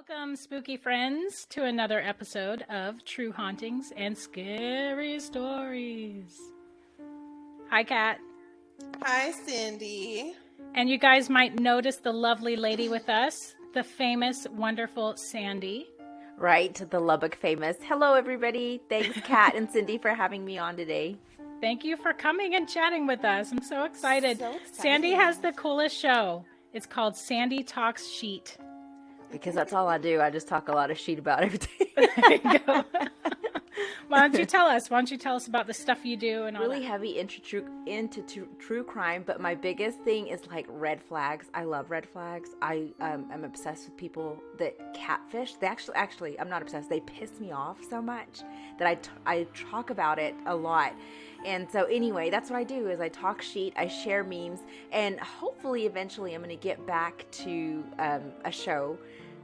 Welcome, spooky friends, to another episode of True Hauntings and Scary Stories. Hi, Kat. Hi, Cindy. And you guys might notice the lovely lady with us, the famous, wonderful Sandy. Right, the Lubbock famous. Hello, everybody. Thanks, Kat and Cindy, for having me on today. Thank you for coming and chatting with us. I'm so excited. So excited. Sandy has the coolest show. It's called Sandy Talks Sheet. Because that's all I do. I just talk a lot of shit about everything. There you go. Why don't you tell us? Why don't you tell us about the stuff you do and all Really that? heavy into true crime, but my biggest thing is like red flags. I love red flags. I am obsessed with people that catfish. They actually, I'm not obsessed. They piss me off so much that I talk about it a lot. And so anyway, that's what I do is I talk shit, I share memes, and hopefully eventually I'm going to get back to a show.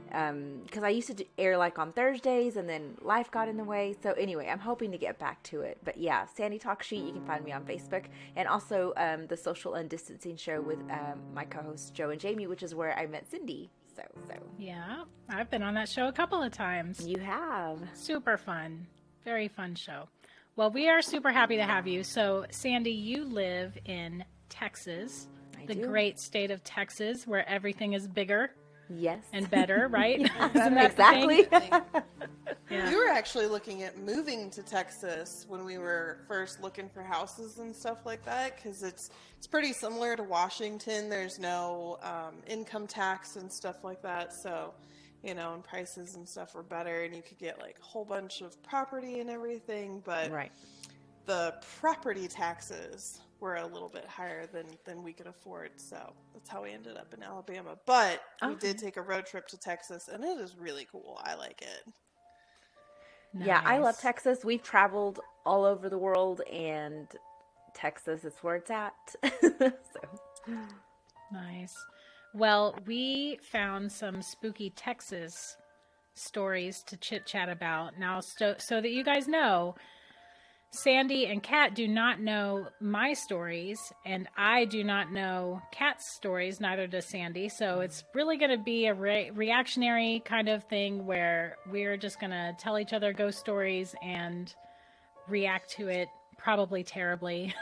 Because I used to air like on Thursdays and then life got in the way. So anyway, I'm hoping to get back to it. But yeah, Sandy Talk Sheet, you can find me on Facebook. And also the Social Undistancing Show with my co-hosts Joe and Jamie, which is where I met Cindy. So. Yeah, I've been on that show a couple of times. You have. Super fun. Very fun show. Well, we are super happy to have you. So, Sandy, you live in Texas, I the do. great state of Texas, where everything is bigger Yes. and better, right? Yeah, Isn't that the exactly. thing? Yeah. We were actually looking at moving to Texas when we were first looking for houses and stuff like that, because it's pretty similar to Washington. There's no income tax and stuff like that, so and prices and stuff were better, and you could get like a whole bunch of property and everything, but Right. the property taxes were a little bit higher than we could afford, so that's how we ended up in Alabama. But we did take a road trip to Texas, and it is really cool. I like it. Yeah, I love Nice. Texas. We've traveled all over the world, and Texas is where it's at. So. Nice. Well, we found some spooky Texas stories to chit-chat about. Now, so that you guys know, Sandy and Kat do not know my stories, and I do not know Kat's stories, neither does Sandy. So it's really going to be a reactionary kind of thing where we're just going to tell each other ghost stories and react to it probably terribly.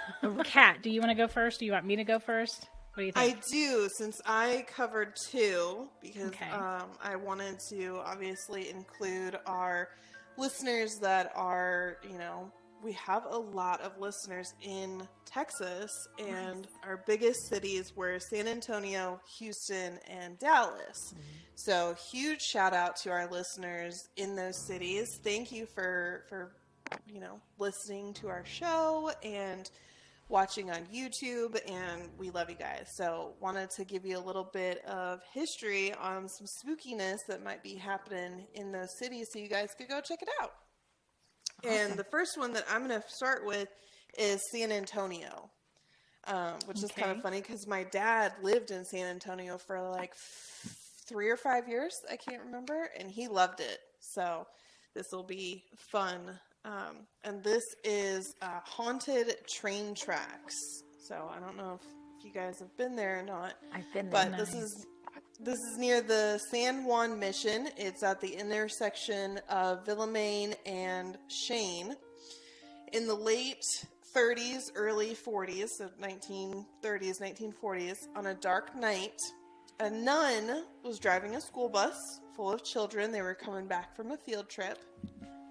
Kat, do you want to go first? Do you want me to go first? What do you think? I do, since I covered two, because Okay. I wanted to obviously include our listeners that are, we have a lot of listeners in Texas, and our biggest cities were San Antonio, Houston, and Dallas. So huge shout out to our listeners in those cities. Thank you for listening to our show and watching on YouTube, and we love you guys. So wanted to give you a little bit of history on some spookiness that might be happening in those cities so you guys could go check it out. Awesome. And the first one that I'm going to start with is San Antonio, which is kind of funny because my dad lived in San Antonio for like 3 or 5 years. I can't remember. And he loved it. So this will be fun. And this is haunted train tracks. So I don't know if you guys have been there or not. I've been there. But this is near the San Juan Mission. It's at the intersection of Villamane and Shane. In the late 30s, early 40s, so 1930s, 1940s, on a dark night, a nun was driving a school bus full of children. They were coming back from a field trip.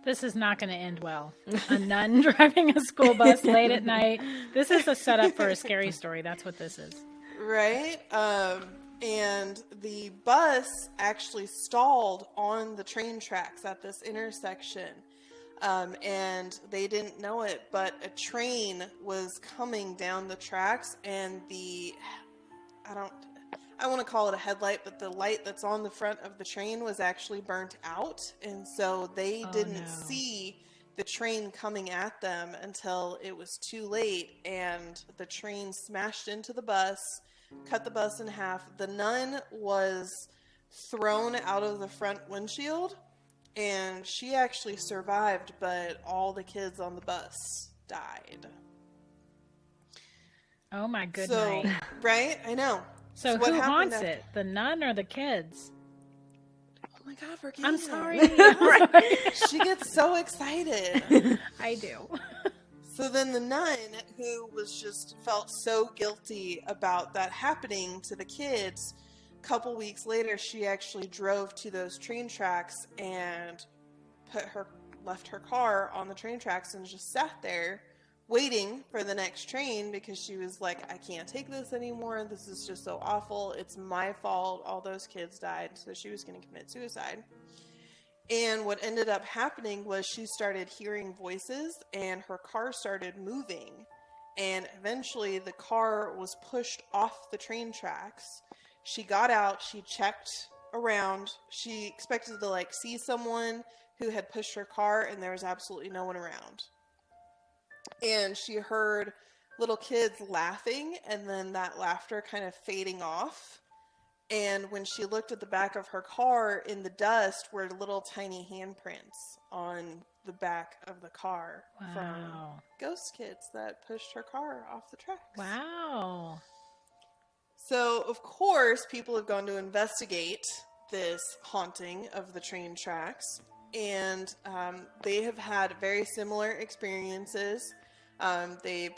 This is not going to end well. A nun driving a school bus late at night. This is a setup for a scary story. That's what this is. Right? And the bus actually stalled on the train tracks at this intersection. And they didn't know it, but a train was coming down the tracks, and I want to call it a headlight, but the light that's on the front of the train was actually burnt out. And so they didn't see the train coming at them until it was too late. And the train smashed into the bus, cut the bus in half. The nun was thrown out of the front windshield, and she actually survived, but all the kids on the bus died. Oh my goodness. So, right? I know. So what who happened haunts it? The nun or the kids? Oh my my God, we're getting I'm there." sorry. She gets so excited. I do. So then the nun, who felt so guilty about that happening to the kids, a couple weeks later, she actually drove to those train tracks and left her car on the train tracks and just sat there waiting for the next train, because she was like, I can't take this anymore. This is just so awful. It's my fault. All those kids died. So she was going to commit suicide. And what ended up happening was she started hearing voices and her car started moving. And eventually the car was pushed off the train tracks. She got out. She checked around. She expected to see someone who had pushed her car, and there was absolutely no one around. And she heard little kids laughing, and then that laughter kind of fading off. And when she looked at the back of her car, in the dust were little tiny handprints on the back of the car. Wow. From ghost kids that pushed her car off the tracks. Wow. So, of course, people have gone to investigate this haunting of the train tracks. And they have had very similar experiences. They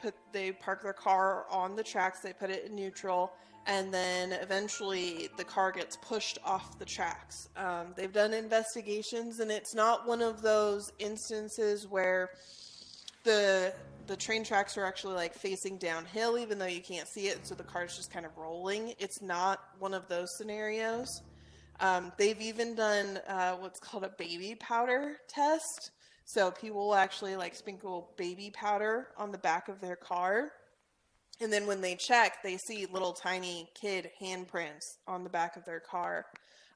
park their car on the tracks, they put it in neutral, and then eventually the car gets pushed off the tracks. They've done investigations, and it's not one of those instances where the train tracks are actually facing downhill, even though you can't see it, so the car's just kind of rolling. It's not one of those scenarios. They've even done what's called a baby powder test. So people will actually sprinkle baby powder on the back of their car. And then when they check, they see little tiny kid handprints on the back of their car.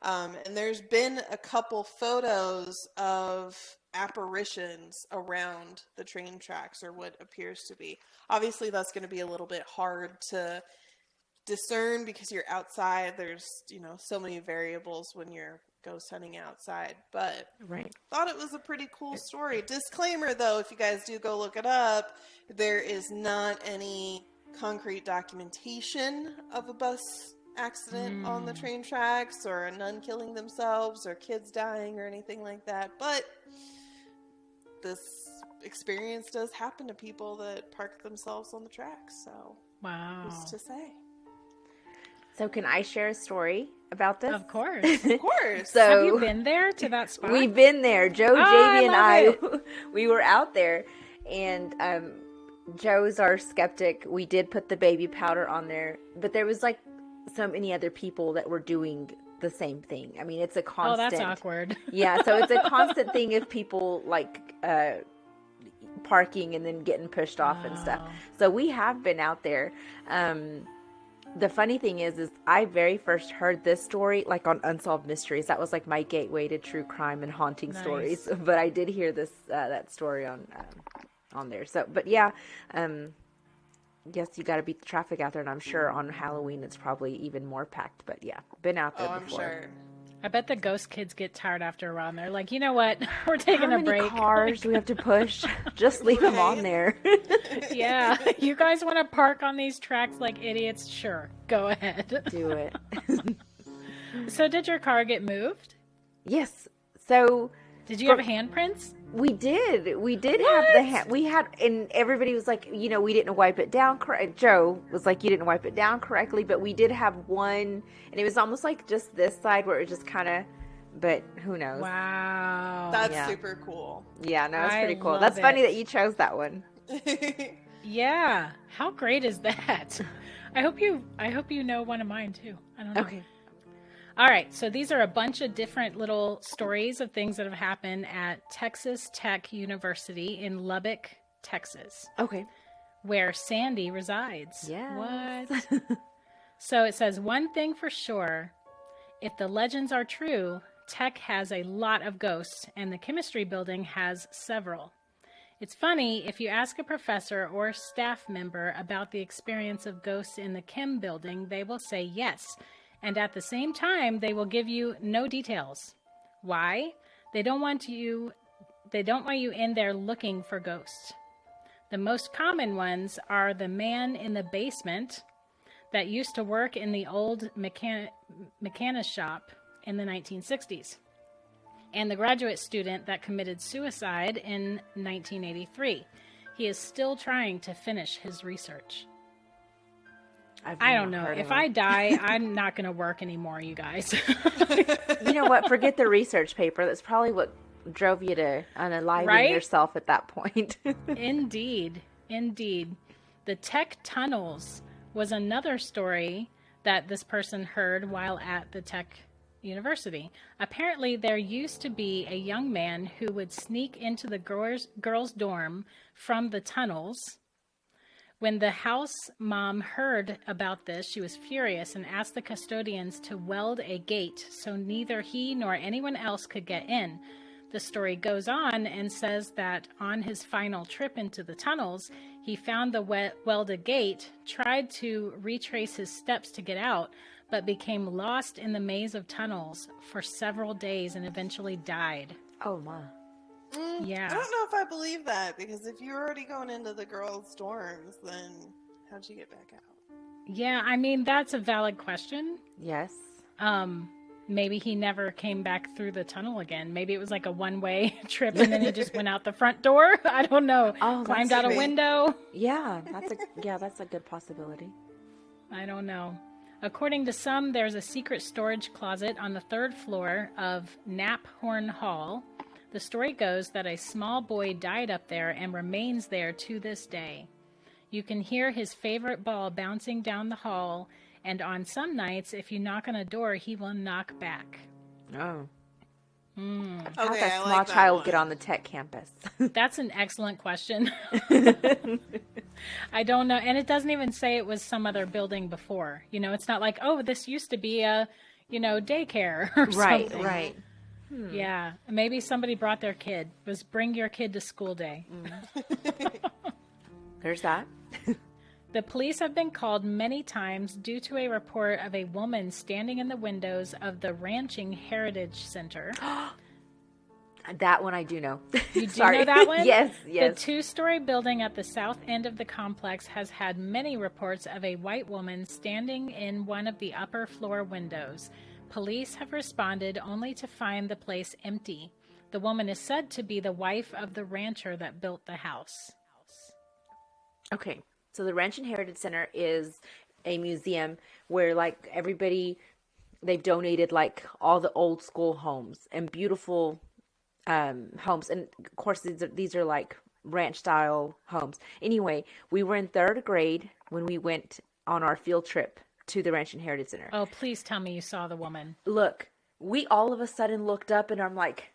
And there's been a couple photos of apparitions around the train tracks, or what appears to be. Obviously, that's going to be a little bit hard to discern because you're outside. There's so many variables when you're ghost hunting outside, but Right. thought it was a pretty cool story. Disclaimer though, if you guys do go look it up, there is not any concrete documentation of a bus accident on the train tracks, or a nun killing themselves, or kids dying, or anything like that, but this experience does happen to people that park themselves on the tracks, so Wow. who's to say? So can I share a story about this? Of course. Of course. So Have you been there to that spot? we've been there. Joe, Jamie, and I, we were out there, and Joe's our skeptic. We did put the baby powder on there, but there was so many other people that were doing the same thing. I mean, it's a constant. Oh, that's awkward. Yeah, so it's a constant thing of people parking and then getting pushed off and stuff. So we have been out there. The funny thing is I very first heard this story on Unsolved Mysteries. That was my gateway to true crime and haunting stories. But I did hear this that story on there. So, but yeah, yes, you got to beat the traffic out there, and I'm sure on Halloween it's probably even more packed. But yeah, been out there before. I'm sure. I bet the ghost kids get tired after a while. They're like, you know what? We're taking a break. How many cars do we have to push? Just leave them on there. Yeah. You guys want to park on these tracks like idiots? Sure. Go ahead. Do it. So did your car get moved? Yes. So did you have handprints? we did have we had, and everybody was like, we didn't wipe it down correct. Joe was like, you didn't wipe it down correctly, but we did have one, and it was almost just this side where it was just kind of, but who knows. Wow. That's super cool. Yeah, no, it's pretty cool. love That's funny it. that you chose that one. Yeah. How great is that? I hope you know one of mine too. I don't know. Okay. All right, so these are a bunch of different little stories of things that have happened at Texas Tech University in Lubbock, Texas. Okay. Where Sandy resides. Yeah. What? So it says, one thing for sure, if the legends are true, Tech has a lot of ghosts, and the chemistry building has several. It's funny, if you ask a professor or staff member about the experience of ghosts in the chem building, they will say yes. And at the same time, they will give you no details. Why? They don't want you in there looking for ghosts. The most common ones are the man in the basement that used to work in the old mechanic shop in the 1960s. and the graduate student that committed suicide in 1983. He is still trying to finish his research. I don't know. If I die, I'm not going to work anymore, you guys. You know what? Forget the research paper. That's probably what drove you to unalive yourself at that point. Indeed. Indeed. The tech tunnels was another story that this person heard while at the tech university. Apparently, there used to be a young man who would sneak into the girls' dorm from the tunnels. When the house mom heard about this, she was furious and asked the custodians to weld a gate so neither he nor anyone else could get in. The story goes on and says that on his final trip into the tunnels, he found the welded gate, tried to retrace his steps to get out, but became lost in the maze of tunnels for several days and eventually died. Oh, my. Yeah. I don't know if I believe that, because if you're already going into the girls' dorms, then how'd you get back out? Yeah, I mean, that's a valid question. Yes. Maybe he never came back through the tunnel again. Maybe it was like a one-way trip and then he just went out the front door. I don't know. Oh, climbed out a window. Yeah, that's a good possibility. I don't know. According to some, there's a secret storage closet on the 3rd floor of Knaphorn Hall. The story goes that a small boy died up there and remains there to this day. You can hear his favorite ball bouncing down the hall, and on some nights, if you knock on a door, he will knock back. Oh. Okay, How'd that I small like that child one. get on the tech campus? That's an excellent question. I don't know. And it doesn't even say it was some other building before. You know, it's not like, oh, this used to be a, daycare or something. Right. Yeah. Maybe somebody brought their kid. It was bring your kid to school day. There's that. The police have been called many times due to a report of a woman standing in the windows of the Ranching Heritage Center. That one I do know. You do know that one? Yes. The 2-story building at the south end of the complex has had many reports of a white woman standing in one of the upper floor windows. Police have responded only to find the place empty. The woman is said to be the wife of the rancher that built the house. Okay. So the Ranch and Heritage Center is a museum where like they've donated like all the old school homes and beautiful homes. And of course, these are like ranch style homes. Anyway, we were in 3rd grade when we went on our field trip to the Ranch and Heritage Center. Oh, please tell me you saw the woman. Look, we all of a sudden looked up and I'm like,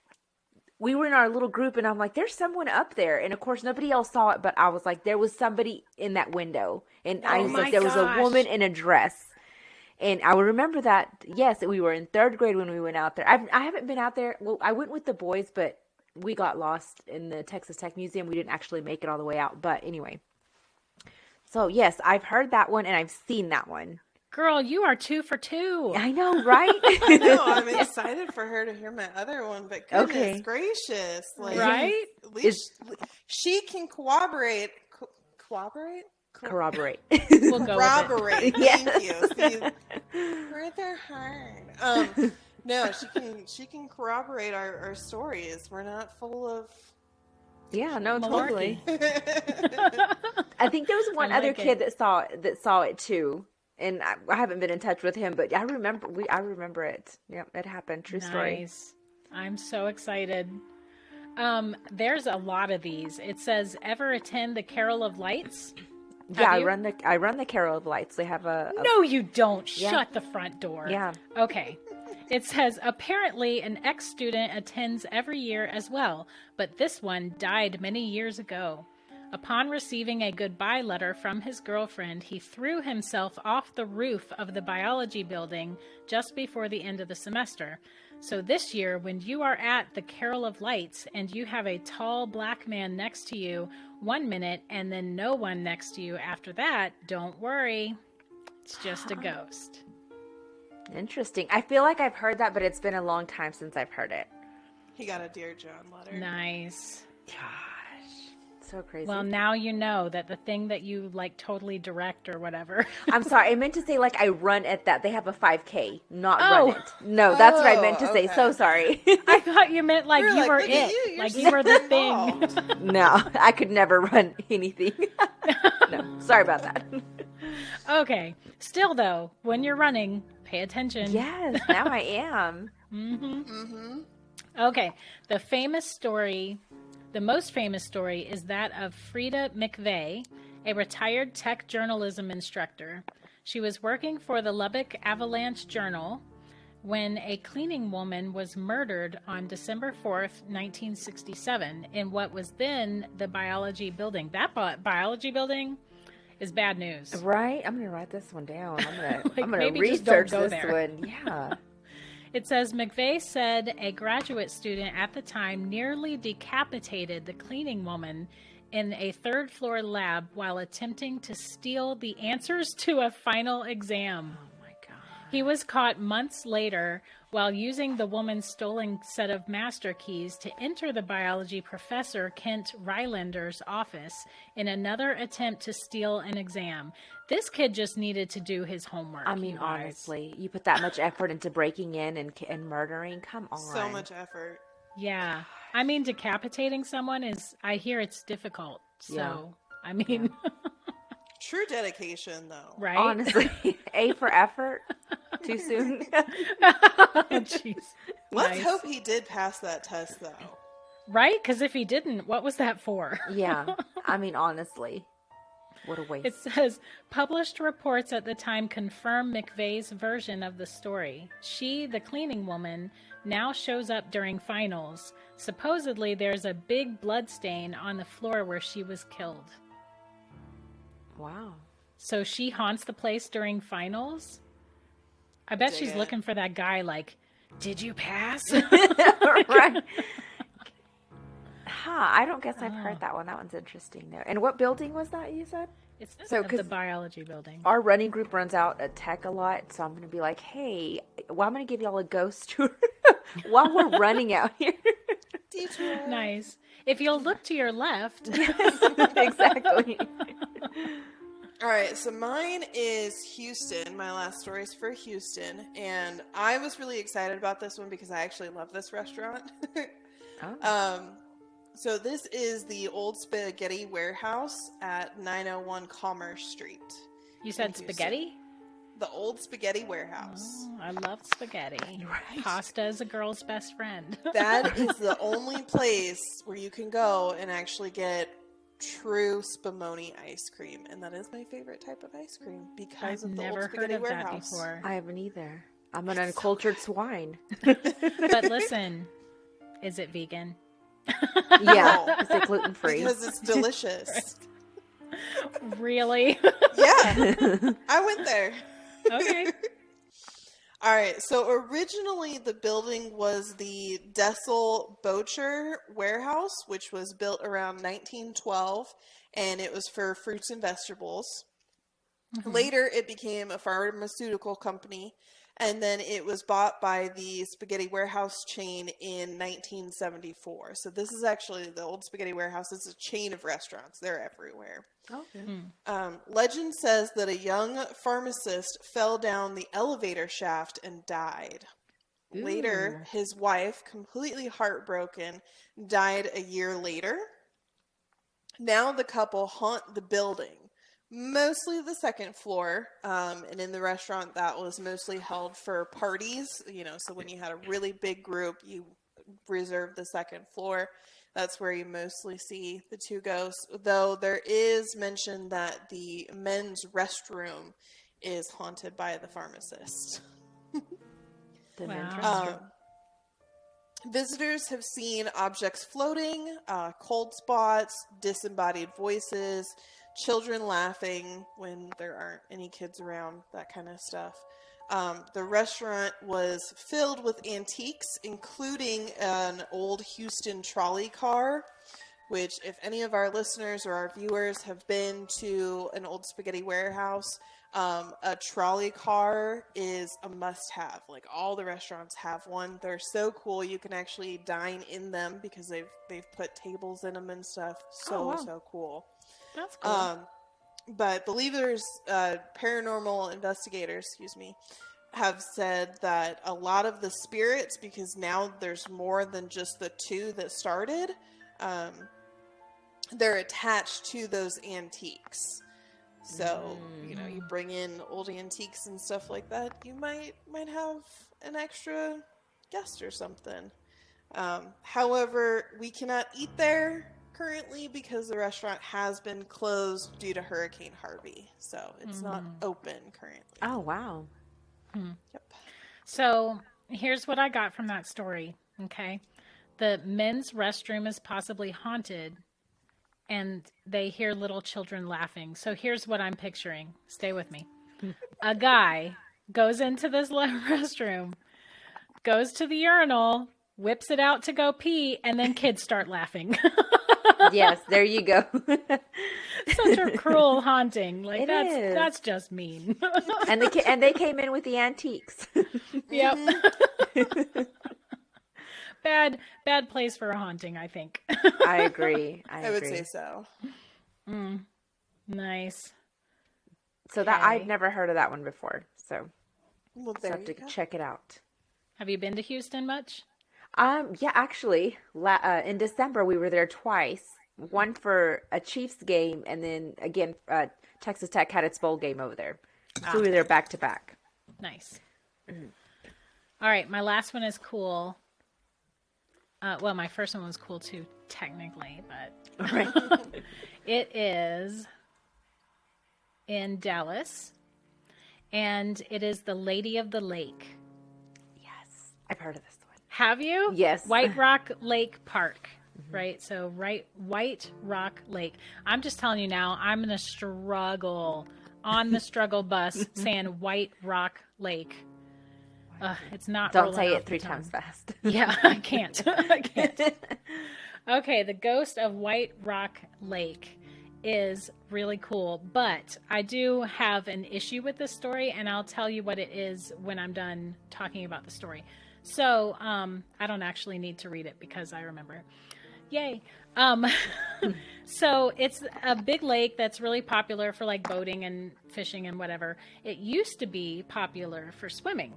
we were in our little group and I'm like, there's someone up there. And of course, nobody else saw it, but I was like, there was somebody in that window. And I was like, there was a woman in a dress. And I would remember that. Yes, we were in 3rd grade when we went out there. I haven't been out there. Well, I went with the boys, but we got lost in the Texas Tech Museum. We didn't actually make it all the way out. But anyway. So yes, I've heard that one and I've seen that one. Girl, you are 2 for 2. I know, right? I know, I'm excited for her to hear my other one, but goodness gracious. Like, right? At least she can corroborate. Corroborate. We'll go Corroborate. Yeah. Thank you. See, words are hard. No, she can corroborate our stories. We're not full of. Yeah, no, Malarkey. totally. I think there was one other kid that saw it too. And I haven't been in touch with him, but I remember it. Yep, it happened. True story. Nice. I'm so excited. There's a lot of these. It says, ever attend the Carol of Lights? Yeah, I run the Carol of Lights. They have a No, you don't. Yeah. Shut the front door. Yeah. Okay. It says, apparently an ex-student attends every year as well, but this one died many years ago. Upon receiving a goodbye letter from his girlfriend, he threw himself off the roof of the biology building just before the end of the semester. So this year, when you are at the Carol of Lights and you have a tall black man next to you 1 minute and then no one next to you after that, don't worry. It's just a ghost. Interesting. I feel like I've heard that, but it's been a long time since I've heard it. He got a Dear John letter. Nice. Gosh. So crazy. Well, now you know that the thing that you like totally direct or whatever. I'm sorry. I meant to say like I run at that. They have a 5K, not Oh. run it. No, that's what I meant to say. Okay. So sorry. I thought you meant like you like, were "Look at it. you're Like so you were the thing. involved." No, I could never run anything. No, sorry about that. Okay. Still though, when you're running, pay attention. Yes, now I am. Okay. The most famous story is that of Frida McVeigh, a retired tech journalism instructor. She was working for the Lubbock Avalanche Journal when a cleaning woman was murdered on December 4th, 1967, in what was then the biology building. That biology building is bad news. Right? I'm gonna write this one down. Like, I'm gonna maybe just don't research go this there. one. Yeah. It says McVeigh said a graduate student at the time nearly decapitated the cleaning woman in a third-floor lab while attempting to steal the answers to a final exam. Oh my god. He was caught months later while using the woman's stolen set of master keys to enter the biology professor Kent Rylander's office in another attempt to steal an exam. This kid just needed to do his homework. I mean, honestly, you put that much effort into breaking in and murdering. Come on. So much effort. Yeah. I mean, decapitating someone I hear it's difficult. So, Yeah. I mean, True dedication, though. right? Honestly, A for effort. Too soon. Jeez. Let's Nice. hope he did pass that test, though. Right? Because if he didn't, what was that for? Yeah. I mean, honestly, what a waste. It says, published reports at the time confirm McVeigh's version of the story. She, the cleaning woman, now shows up during finals. Supposedly, there's a big blood stain on the floor where she was killed. Wow. So she haunts the place during finals? I bet Dig she's it. looking for that guy like, did you pass? Right. Huh. I don't guess I've heard that one. That one's interesting though. And what building was that you said? It's So, of the 'cause biology building. Our running group runs out at tech a lot, so I'm going to be like, hey, well, I'm going to give y'all a ghost tour while we're running out here. Detour. Nice. If you'll look to your left. Exactly. All right, so mine is Houston. My last story is for Houston, and I was really excited about this one because I actually love this restaurant. Oh. So this is the Old Spaghetti Warehouse at 901 Commerce Street. You said Houston. spaghetti? The Old Spaghetti Warehouse. Oh, I love spaghetti. Right. Pasta is a girl's best friend. That is the only place where you can go and actually get true spumoni ice cream, and that is my favorite type of ice cream because I've of the never Old heard Spaghetti of that Warehouse. before. I haven't either. I'm an uncultured swine. But listen, is it vegan? Yeah. No, Is it gluten free? because it's delicious. Really? Yeah, I went there. Okay. All right, so originally the building was the Dessel Bocher Warehouse, which was built around 1912, and it was for fruits and vegetables. Later, it became a pharmaceutical company, and then it was bought by the Spaghetti Warehouse chain in 1974. So this is actually the Old Spaghetti Warehouse. It's a chain of restaurants. They're everywhere. Okay. Legend says that a young pharmacist fell down the elevator shaft and died. Later, his wife, completely heartbroken, died a year later. Now the couple haunt the building, mostly the second floor, and in the restaurant that was mostly held for parties. So when you had a really big group, you reserved the second floor. That's where you mostly see the two ghosts, though there is mention that the men's restroom is haunted by the pharmacist. The Wow. men's restroom. Visitors have seen objects floating, cold spots, disembodied voices, children laughing when there aren't any kids around, that kind of stuff. The restaurant was filled with antiques, including an old Houston trolley car, which if any of our listeners or our viewers have been to an Old Spaghetti Warehouse, A trolley car is a must-have. Like, all the restaurants have one. They're so cool. You can actually dine in them because they've put tables in them and stuff. So cool. That's cool. But believers, paranormal investigators, have said that a lot of the spirits, because now there's more than just the two that started, they're attached to those antiques. So, you bring in old antiques and stuff like that, you might have an extra guest or something. However, we cannot eat there currently because the restaurant has been closed due to Hurricane Harvey. So it's not open currently. Oh, wow. Yep. So here's what I got from that story. Okay. The men's restroom is possibly haunted and they hear little children laughing. So here's what I'm picturing. Stay with me. A guy goes into this restroom, goes to the urinal, whips it out to go pee, and then kids start laughing. Yes, there you go. Such a cruel haunting. Like, It is. that's just mean. And they came in with the antiques. Yep. Bad place for a haunting, I think. I agree. I would say so. Nice. So that I'd never heard of that one before. So Well, just there have you to go. check it out. Have you been to Houston much? Yeah, actually, in December we were there twice. One for a Chiefs game, and then again, Texas Tech had its bowl game over there. So we were there back to back. Nice. All right, my last one is cool. Well, my first one was cool too, technically, but Right. it is in Dallas, and it is the Lady of the Lake. Yes, I've heard of this one. Have you? Yes. White Rock Lake Park, right? So, White Rock Lake. I'm just telling you now, I'm going to struggle on the struggle bus saying White Rock Lake. It's not. Don't rolling say off it 3 the times tongue. fast. Yeah, I can't. I can't. Okay, the ghost of White Rock Lake is really cool, but I do have an issue with this story, and I'll tell you what it is when I'm done talking about the story. So, I don't actually need to read it because I remember. Yay. So it's a big lake that's really popular for like boating and fishing and whatever. It used to be popular for swimming,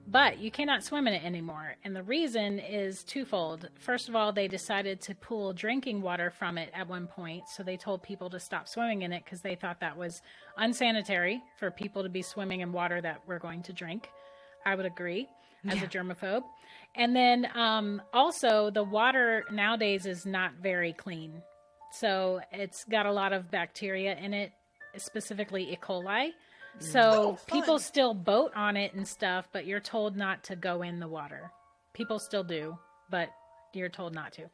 but you cannot swim in it anymore. And the reason is twofold. First of all, they decided to pull drinking water from it at one point. So they told people to stop swimming in it because they thought that was unsanitary for people to be swimming in water that we're going to drink. I would agree as a germaphobe. And then also the water nowadays is not very clean. So it's got a lot of bacteria in it, specifically E. coli. So people still boat on it and stuff, but you're told not to go in the water. People still do, but you're told not to.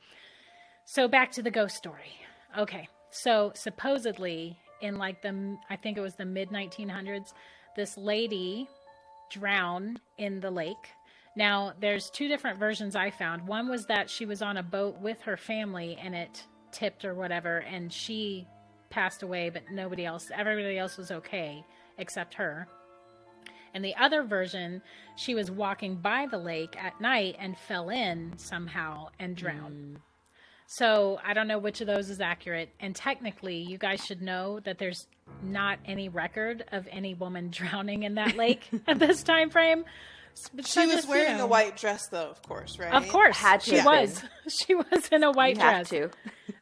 So back to the ghost story. Okay. So supposedly in like I think it was the mid 1900s, this lady drowned in the lake. Now there's 2 different versions I found. One was that she was on a boat with her family and it tipped or whatever, and she passed away, but everybody else was okay except her. And the other version, she was walking by the lake at night and fell in somehow and drowned. So I don't know which of those is accurate. And technically, you guys should know that there's not any record of any woman drowning in that lake at this time frame. She was wearing a white dress, though, of course, right? Of course, Had to she have was. She was in a white You dress. have to.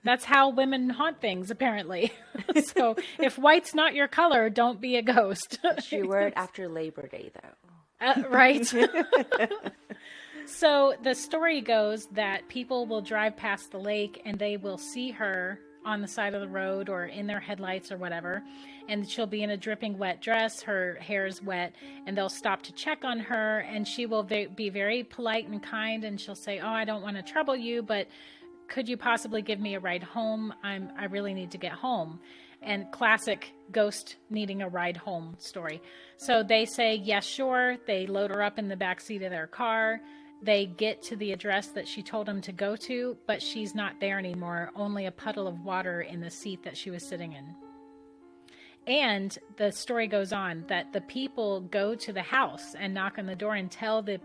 That's how women haunt things, apparently. So if white's not your color, don't be a ghost. She wore it after Labor Day, though. Right. So the story goes that people will drive past the lake and they will see her on the side of the road or in their headlights or whatever. And she'll be in a dripping wet dress. Her hair is wet and they'll stop to check on her. And she will be very polite and kind. And she'll say, "Oh, I don't want to trouble you, but could you possibly give me a ride home? I really need to get home." And classic ghost needing a ride home story. So they say, yes, sure. They load her up in the back seat of their car. They get to the address that she told them to go to, but she's not there anymore. Only a puddle of water in the seat that she was sitting in. And the story goes on that the people go to the house and knock on the door and tell the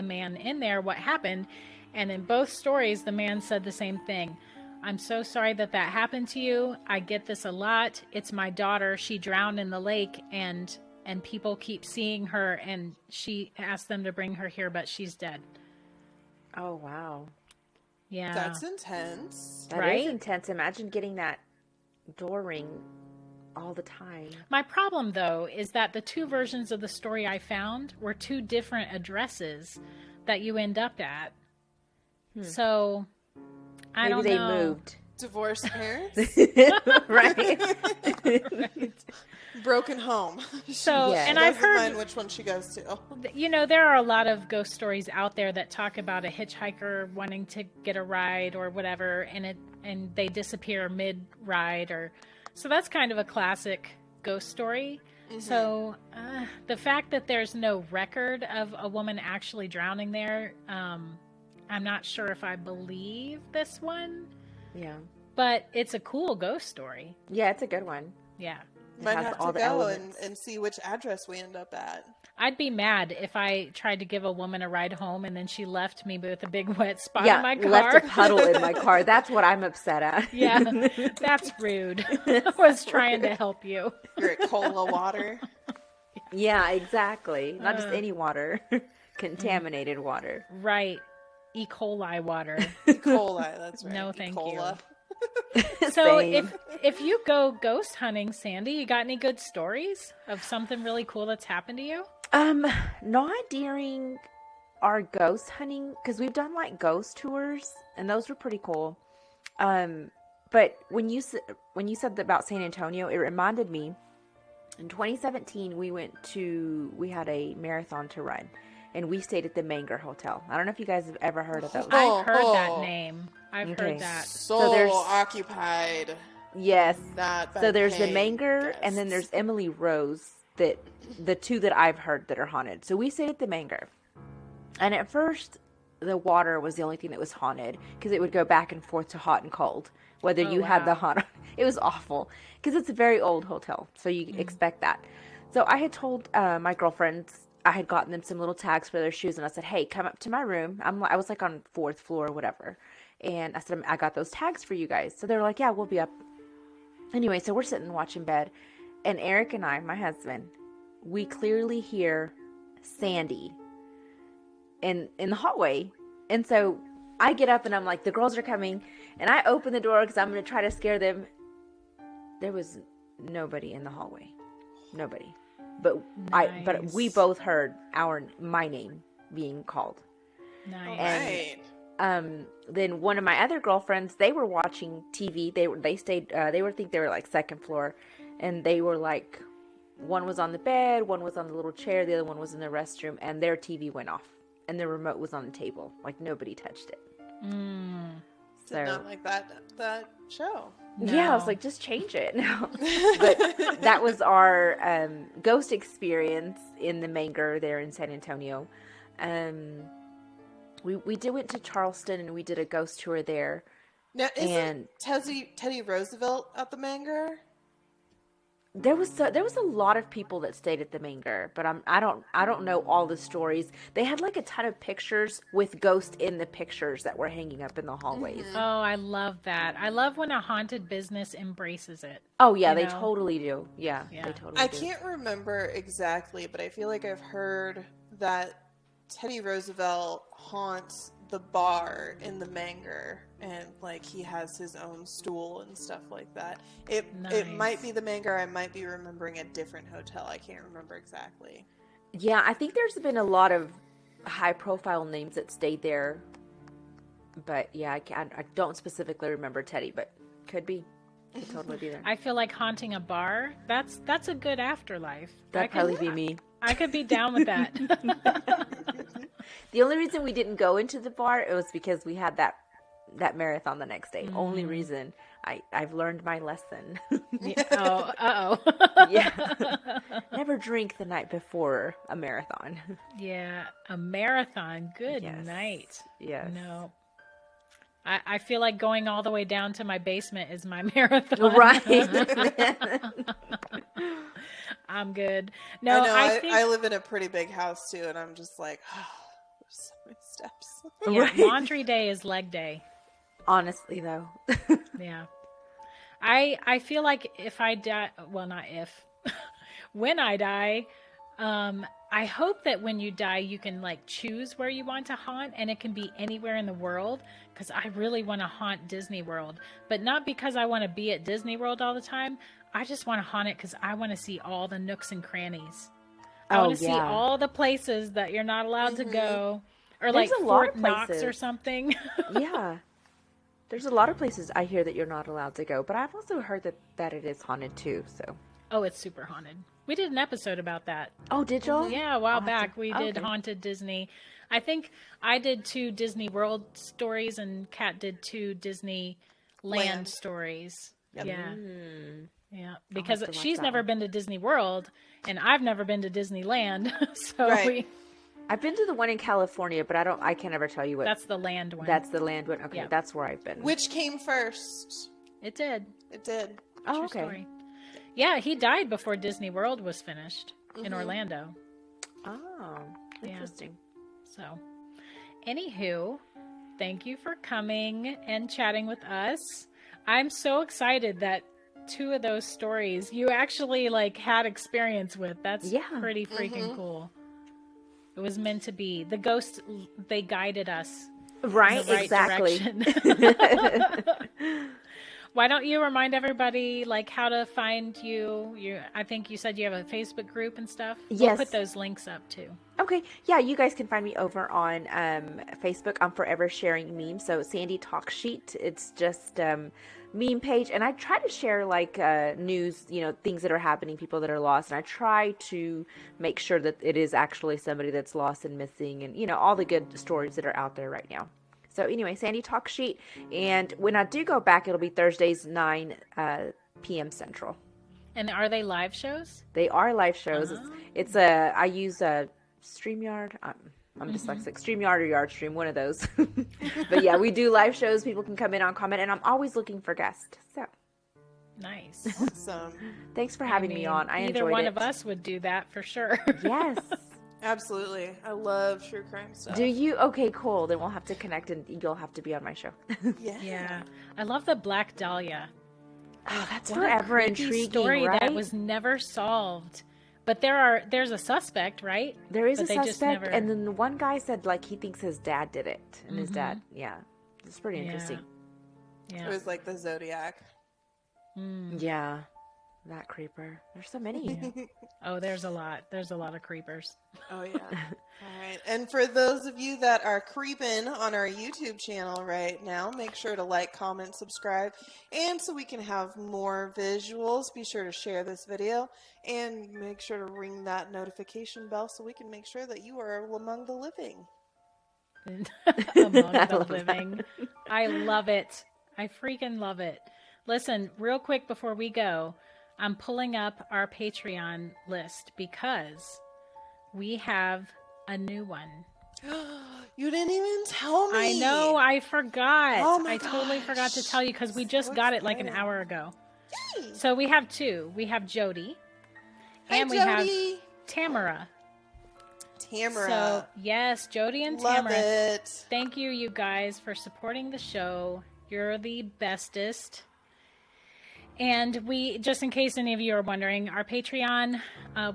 man in there what happened. And in both stories, the man said the same thing. I'm so sorry that happened to you. I get this a lot. It's my daughter. She drowned in the lake and people keep seeing her, and she asked them to bring her here, but she's dead. Oh, wow. Yeah. That's intense. That Right? is intense. Imagine getting that door ring all the time. My problem, though, is that the two versions of the story I found were two different addresses that you end up at. So, I Maybe don't they know. moved. Divorced parents, Right? Right. broken home. So, Yes. and She I've doesn't heard, mind which one she goes to. there are a lot of ghost stories out there that talk about a hitchhiker wanting to get a ride or whatever, and they disappear mid-ride, so that's kind of a classic ghost story. So the fact that there's no record of a woman actually drowning there, I'm not sure if I believe this one, Yeah. but it's a cool ghost story. Yeah, it's a good one. Yeah. It Might has have all to the go elements. and see which address we end up at. I'd be mad if I tried to give a woman a ride home and then she left me with a big wet spot Yeah, in my car. left a puddle in my car. That's what I'm upset at. Yeah, that's rude. I was trying to help you. You're at Cola water. Yeah, exactly. Not just any water. Contaminated water. Right. E. coli water. E. coli, that's right. No, E. thank cola. So Same. if you go ghost hunting, Sandy, you got any good stories of something really cool that's happened to you? Not during our ghost hunting, because we've done like ghost tours, and those were pretty cool. But when you said about San Antonio, it reminded me. In 2017, we had a marathon to run, and we stayed at the Manger Hotel. I don't know if you guys have ever heard of those. I've heard that name. I've Okay. heard that. So there's- occupied. Yes. Not So there's the paying Manger, and then guests. there's Emily Rose, the two that I've heard that are haunted. So we stayed at the Manger. And at first, the water was the only thing that was haunted, because it would go back and forth to hot and cold, whether Oh, you had the wow. hot. It was awful, because it's a very old hotel, so you expect that. So I had told my girlfriends, I had gotten them some little tags for their shoes, and I said, hey, come up to my room. I was like on 4th floor or whatever. And I said, I got those tags for you guys. So they were like, yeah, we'll be up. Anyway, so we're sitting watching bed, and Eric and I, my husband, we clearly hear Sandy in the hallway. And so I get up and I'm like, the girls are coming, and I open the door because I'm going to try to scare them. There was nobody in the hallway. Nobody. But but we Nice. both heard my name being called. Nice. Right. Then one of my other girlfriends, they were watching TV. They stayed. They were like 2nd floor, and they were like, one was on the bed, one was on the little chair, the other one was in the restroom, and their TV went off, and the remote was on the table. Like nobody touched it. Did not like that show. Yeah, I was No. like, just change it. No. But that was our ghost experience in the Manger there in San Antonio. We went to Charleston, and we did a ghost tour there. Now, And- isn't Teddy Roosevelt at the Manger? There was a lot of people that stayed at the Manger, but I don't know all the stories. They had like a ton of pictures with ghosts in the pictures that were hanging up in the hallways. Oh, I love that. I love when a haunted business embraces it. Oh yeah, You they know? totally do. Yeah, Yeah. they totally I do. can't remember exactly, but I feel like I've heard that Teddy Roosevelt haunts the bar in the Manger, and like he has his own stool and stuff like that. It might Nice. be the Manger. I might be remembering a different hotel. I can't remember exactly. Yeah, I think there's been a lot of high-profile names that stayed there, but yeah, I don't specifically remember Teddy, but could be. Could totally be there. I feel like haunting a bar. That's a good afterlife. That'd probably be me. I could be down with that. The only reason we didn't go into the bar, it was because we had that marathon the next day. Only reason. I've learned my lesson. Oh, uh-oh. Yeah. Never drink the night before a marathon. Yeah, a marathon. Good Yes. night. Yes. No. I feel like going all the way down to my basement is my marathon. Right. I'm good. I No, know. I think I live in a pretty big house too, and I'm just like, oh, there's so many steps. yeah, Right. laundry day is leg day. Honestly, though. Yeah. I feel like if I die, well, not if, when I die, I hope that when you die, you can like choose where you want to haunt, and it can be anywhere in the world. Because I really want to haunt Disney World, but not because I want to be at Disney World all the time. I just want to haunt it because I want to see all the nooks and crannies. I want to see all the places that you're not allowed to go, or There's like a lot Fort of Knox places. or something. Yeah. There's a lot of places I hear that you're not allowed to go, but I've also heard that it is haunted too, so. Oh, it's super haunted. We did an episode about that. Oh, did y'all? Yeah, a while I'll have back to- we oh, did okay. Haunted Disney. I think I did 2 Disney World stories, and Kat did 2 Disney Land stories. Yep. Yeah. Mm. Yeah, because to watch she's that never one. been to Disney World, and I've never been to Disneyland. So Right. I've been to the one in California, but I can't ever tell you what. that's the land one. That's the land one. Okay, Yeah. that's where I've been. Which came first? It did. It did. Oh, True okay. story. Yeah, he died before Disney World was finished in Orlando. Oh, Yeah. interesting. So, anywho, thank you for coming and chatting with us. I'm so excited that 2 of those stories you actually like had experience with. That's Yeah. pretty freaking cool. It was meant to be. The ghosts, they guided us Right, in the right exactly. direction. Why don't you remind everybody like how to find you? I think you said you have a Facebook group and stuff. We'll Yes. put those links up too. Okay, yeah, you guys can find me over on Facebook. I'm forever sharing memes. So Sandy Talk Sheet, it's just meme page, and I try to share like news, things that are happening, people that are lost, and I try to make sure that it is actually somebody that's lost and missing, and all the good stories that are out there right now. So anyway, Sandy Talk Sheet, and when I do go back, it'll be Thursdays 9 p.m. Central. And are they live shows? They are live shows. It's I use a StreamYard. I'm dyslexic. StreamYard or YardStream, one of those. But yeah, we do live shows. People can come in on comment, and I'm always looking for guests. So Nice. Awesome. thanks for having me on. I either enjoyed one it. of us would do that for sure. Yes. Absolutely. I love true crime stuff. Do you? Okay, cool. Then we'll have to connect, and you'll have to be on my show. Yeah. Yeah, I love the Black Dahlia. Oh, that's What a forever creepy intriguing, story right? that was never solved. But there's a suspect, right? There is but a they just suspect, never- and then the one guy said like he thinks his dad did it, and his dad, yeah, it's pretty interesting. Yeah. It was like the Zodiac. Yeah, that creeper. There's so many. Oh, there's a lot. There's a lot of creepers. Oh, yeah. All right. And for those of you that are creeping on our YouTube channel right now, make sure to like, comment, subscribe. And so we can have more visuals, be sure to share this video and make sure to ring that notification bell so we can make sure that you are among the living. Among the living. I love it. I freaking love it. Listen, real quick before we go, I'm pulling up our Patreon list because we have a new one. You didn't even tell me. I know, I forgot. Oh my I totally forgot to tell you because we just So got it like an excited. hour ago. Yay. So we have 2. We have Jody Hi, and we have Jody. Tamara. Tamara. So, yes, Jody and Love Tamara. it. Thank you, you guys, for supporting the show. You're the bestest. And we, just in case any of you are wondering, our Patreon,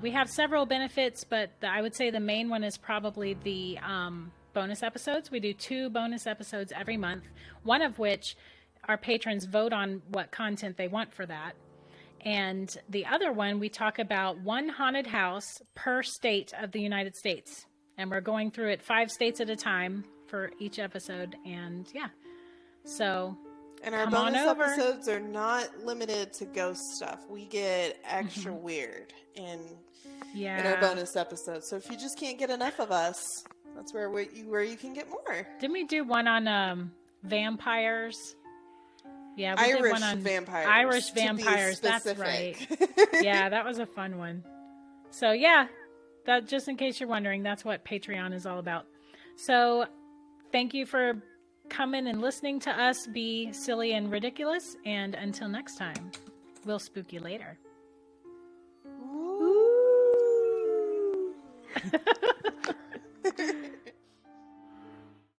we have several benefits, but I would say the main one is probably the bonus episodes. We do 2 bonus episodes every month, one of which our patrons vote on what content they want for that. And the other one, we talk about one haunted house per state of the United States. And we're going through it 5 states at a time for each episode. And yeah, so And our come on bonus over. episodes are not limited to ghost stuff. We get extra weird in our bonus episodes. So if you just can't get enough of us, that's where you can get more. Didn't we do one on vampires? Yeah, we did Irish one on vampires. Irish to be vampires. That's right. specific. Yeah, that was a fun one. So yeah, that just in case you're wondering, that's what Patreon is all about. So thank you for coming and listening to us be silly and ridiculous. And until next time, we'll spook you later. Ooh.